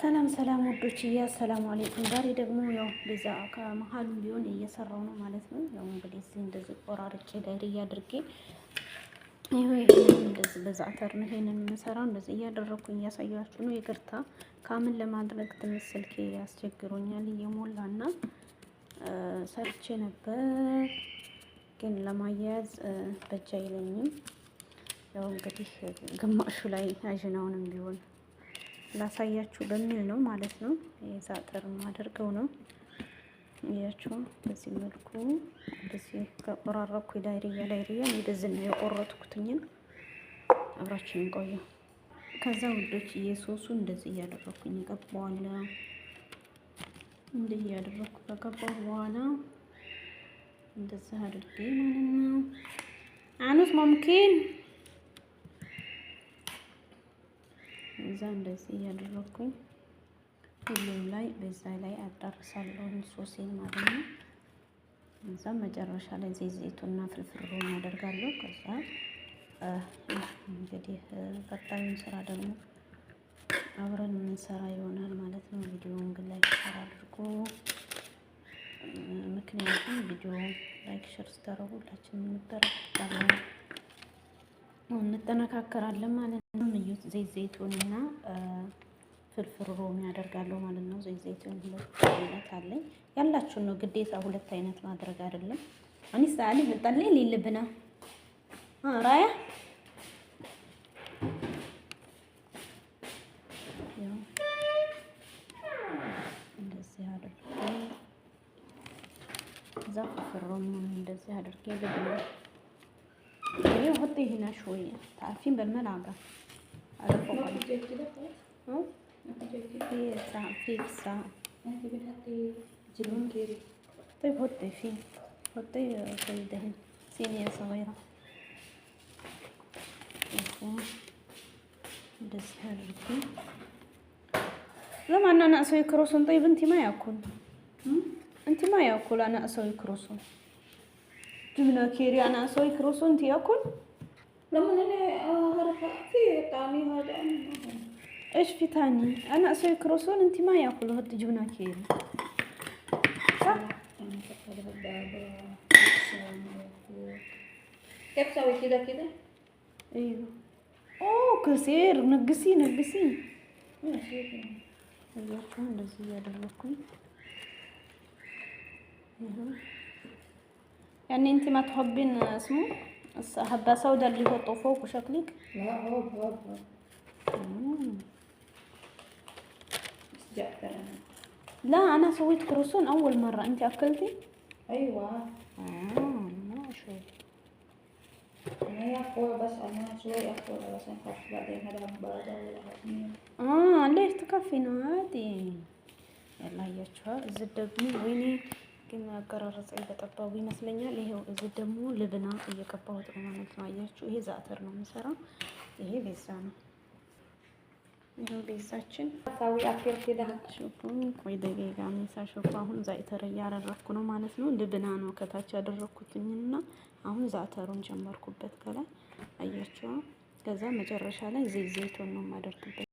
ሰላም ሰላም ወዶችዬ፣ አሰላሙ አለይኩም። ዛሬ ደግሞ ያው በዛ ከመሀሉ ቢሆን እየሰራው ነው ማለት ነው። ያው እንግዲህ እዚህ እንደዚህ ቆራርጬ ዳይሪ አድርጌ ይሄን እንደዚህ በዛተር ነው ይሄንን የምሰራው። እንደዚህ እያደረኩኝ እያሳያችሁ ነው። ይቅርታ ካምን ለማድረግ ትንሽ ስልኬ ያስቸግሮኛል እየሞላና ሰርቼ ነበር፣ ግን ለማያያዝ በእጅ አይለኝም። ያው እንግዲህ ግማሹ ላይ አጅናውንም ቢሆን ላሳያችሁ በሚል ነው ማለት ነው። የዛጠር ማደርገው ነው ያችሁ። በዚህ መልኩ እንደዚህ ከቆራረኩ ዳይሪያ እንደዚህ ነው የቆረጥኩትኝ። አብራችሁን ቆዩ። ከዛ ውዶች የሶሱ እንደዚህ እያደረኩኝ እቀባዋለሁ። እንደዚህ እያደረኩ ከቀባው በኋላ እንደዚህ አድርጌ ማለት ነው አኑስ ሙምኪን እዛ እንደዚህ እያደረኩኝ ሁሉም ላይ በዛ ላይ አዳርሳለሁ ሶሴን ማለት ነው። እዛ መጨረሻ ላይ ዘይቱና ፍልፍል አደርጋለሁ። ከዛ እንግዲህ ቀጣዩን ስራ ደግሞ አብረን የምንሰራ ይሆናል ማለት ነው። ቪዲዮውን ግን ላይክ ሼር አድርጉ። ምክንያቱም ቪዲዮ ላይክ ሼር ስታደርጉ ሁላችንም እንጠነካከራለን ማለት ነው። ምዩት ዘይቱንና ፍልፍል ሮሚ ያደርጋለሁ ማለት ነው። ዘይቱን ሁለት አይነት አለኝ። ያላችሁ ነው ግዴታ ሁለት አይነት ማድረግ አይደለም። አኒስ አሊ መጣለኝ ሊልብና ራያ እንደዚህ አድርጌ እዛ ፍልፍል ሮሚ እንደዚህ አድርጌ ልብና ايه حطي هنا شويه تعرفين بالملعقه على فوق في الساعه بتحطي جبن كيري. طيب حطي فيه حطي زي دهن صينيه صغيره بس هذا لما انا اسوي كروسون. طيب انت ما ياكل انا اسوي كروسون جبنة كيري. أنا أسوي كروسون أنت ياكل؟ لما أنا في طعمي هذا إيش في تاني؟ أنا أسوي كروسون أنت ما ياكل هاد جبنة كيري صح؟ كيف تسوي كذا؟ أيوه. أوه كثير. نقصي ماشي. أيوه كان زيادة لكم. يعني انت ما تحبين اسمه حبة سوداء اللي هو فوق وشكلك؟ لا هو لا انا سويت كروسون اول مرة. انت اكلتي؟ ايوه. ما شوي انا ياكل بس انا شوي اكل بس نخاف بعدين هذا برد ليش تكفينا عادي. يلا هياچوا እዚህ ደግሞ ወይኔ ግን አቀራረጽ እየተጠባቡ ይመስለኛል። ይሄው እዚህ ደግሞ ልብና እየቀባሁት ነው ማለት ነው። አያችሁ ይሄ ዛተር ነው የምሰራው። ይሄ ቤዛ ነው። ይሄው ቤዛችን ታዊ አፍር ከዳ ሹፉ ቆይ ደቂቃ ምሳሹፉ። አሁን ዛተር እያደረኩ ነው ማለት ነው። ልብና ነው ከታች ያደረኩትኝና አሁን ዛተሩን ጨመርኩበት ከላይ አያችሁ። ከዛ መጨረሻ ላይ ዘይቱን ነው የማደርግበት።